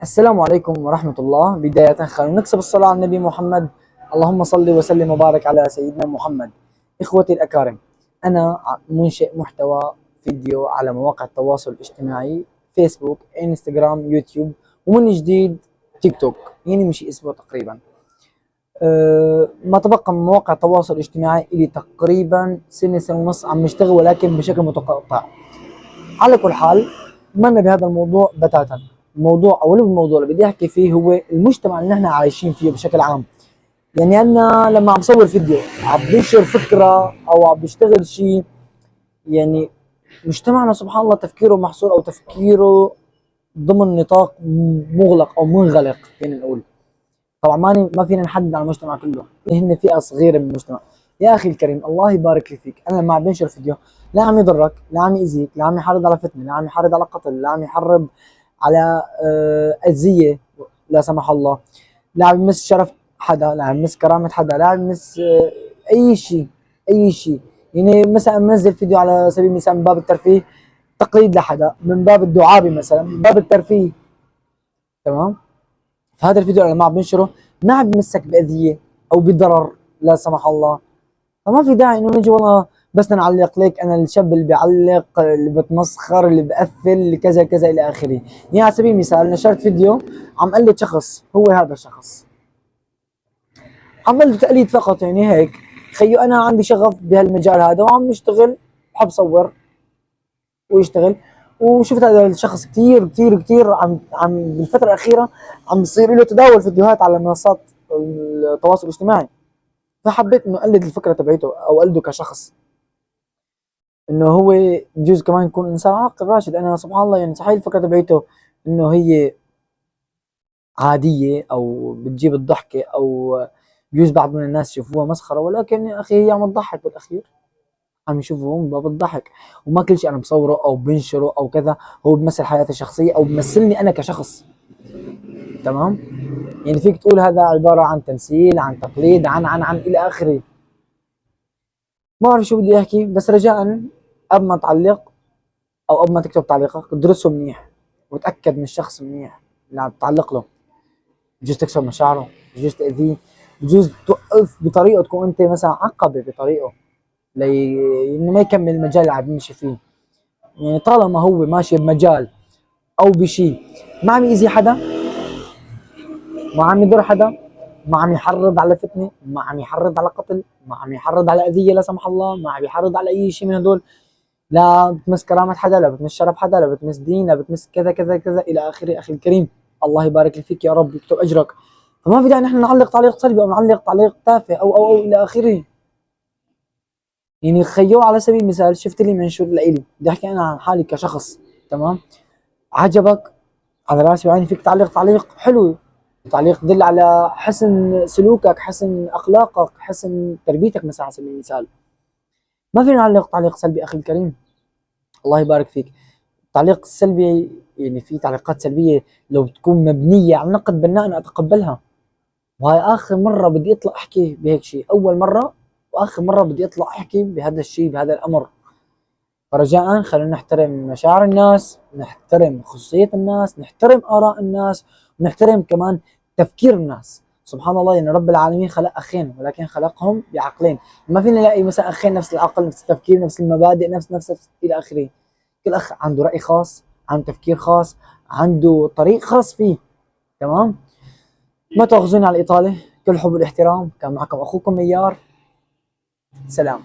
السلام عليكم ورحمة الله. بداية خلونا نكسب الصلاة على النبي محمد. اللهم صل وسلم وبارك على سيدنا محمد. إخوتي الأكارم، أنا منشئ محتوى فيديو على مواقع التواصل الاجتماعي، فيسبوك، انستغرام، يوتيوب، ومن جديد تيك توك، يعني مشي أسبوع تقريبا. ما تبقى من مواقع التواصل الاجتماعي إلي تقريبا سنة ونص عم نشتغل، ولكن بشكل متقطع. على كل حال، ما بهذا الموضوع بتاتا. الموضوع او الموضوع اللي بدي احكي فيه هو المجتمع اللي نحن عايشين فيه بشكل عام. يعني انا لما عم بصور فيديو، عم بنشر فكره او عم بشتغل شيء، يعني مجتمعنا سبحان الله تفكيره محصور، او تفكيره ضمن نطاق مغلق او منغلق فينا نقول. طبعا ما فينا نحدد على المجتمع كله، هن فئه صغيره من المجتمع. يا اخي الكريم، الله يبارك لي فيك، انا لما عم بنشر فيديو لا عم يضرك، لا عم يأذيك، لا عم يحرض على فتنه، لا عم يحرض على قتل، لا عم يحرض على اذيه لا سمح الله، لا عم يمس شرف حدا، لا عم يمس كرامه حدا، لا عم يمس اي شيء، اي شيء. يعني مثلا منزل فيديو على سبيل المثال من باب الترفيه، تقليد لحدا، من باب الدعابه مثلا، من باب الترفيه. تمام. فهذا الفيديو لما عم بنشره ما عم بمسك باذيه او بضرر لا سمح الله. فما في داعي انه نجي والله بس نعلق لك انا الشاب اللي بيعلق، اللي بتمسخر، اللي بقفل، اللي كذا كذا الى اخره. يعني على سبيل المثال نشرت فيديو عم قلد شخص، هو هذا الشخص عم قلد تقليد فقط، يعني هيك. خيو انا عندي شغف بهالمجال هذا وعم اشتغل، بحب صور ويشتغل. وشفت هذا الشخص كثير كثير كثير عم بالفتره الاخيره عم بصير له تداول فيديوهات على منصات التواصل الاجتماعي. فحبيت انه اقلد الفكره تبعته او اقلده كشخص، انه هو بجوز كمان يكون انسان عاقل راشد. انا سبحان الله يعني صحيح الفكره تبعته انه هي عاديه او بتجيب الضحكه، او بجوز بعض من الناس يشوفوها مسخره، ولكن يا اخي هي عم تضحك بالاخير، عم يشوفوه من باب الضحك. وما كل شيء انا بصوره او بنشره او كذا هو بمثل حياتي الشخصيه او بمثلني انا كشخص. تمام. يعني فيك تقول هذا عباره عن تمثيل، عن تقليد، عن الى اخره. ما بعرف شو بدي احكي، بس رجاء قبل ما تعلق او قبل ما تكتب تعليقك ادرسه منيح، وتاكد من الشخص منيح اللي عم تعلق له. بجوز تكسر مشاعره، بجوز تاذيه، بجوز توقف بطريقه تكون انت مثلا عقبه بطريقه انه ما يكمل المجال اللي عم يمشي فيه. يعني طالما هو ماشي بمجال او بشيء ما عم يأذي حدا، ما عم يضر حدا، ما عم يحرض على فتنه، ما عم يحرض على قتل، ما عم يحرض على اذيه لا سمح الله، ما عم يحرض على اي شيء من هدول، لا بتمس كرامة حدا، لا بتمس شرف حدا، لا بتمس دين، لا بتمس كذا كذا كذا إلى آخره. أخي الكريم، الله يبارك لي فيك، يا رب يكتب أجرك. فما في داعي نحن نعلق تعليق سلبي أو نعلق تعليق تافه أو إلى آخره. يعني خيو على سبيل المثال شفت لي منشور لإلي، بدي أحكي أنا عن حالي كشخص. تمام. عجبك، على راسي وعيني، فيك تعليق تعليق حلو، تعليق يدل على حسن سلوكك، حسن أخلاقك، حسن تربيتك مثلا على سبيل المثال. ما فينا نعلق تعليق سلبي أخي الكريم. الله يبارك فيك. التعليق السلبي، يعني في تعليقات سلبية لو تكون مبنية على نقد بناء أنا أتقبلها. وهاي آخر مرة بدي أطلع أحكي بهيك شيء، أول مرة وآخر مرة بدي أطلع أحكي بهذا الشيء، بهذا الأمر. فرجاء خلينا نحترم مشاعر الناس، نحترم خصوصية الناس، نحترم آراء الناس، ونحترم كمان تفكير الناس. سبحان الله، يعني رب العالمين خلق أخين ولكن خلقهم بعقلين. ما فينا نلاقي مثلا أخين نفس العقل، نفس التفكير، نفس المبادئ، نفس إلى آخره. كل اخ عنده راي خاص، عنده تفكير خاص، عنده طريق خاص فيه. تمام. ما تاخذوني على الاطاله، كل حب والاحترام، كان معكم اخوكم ميار. سلام.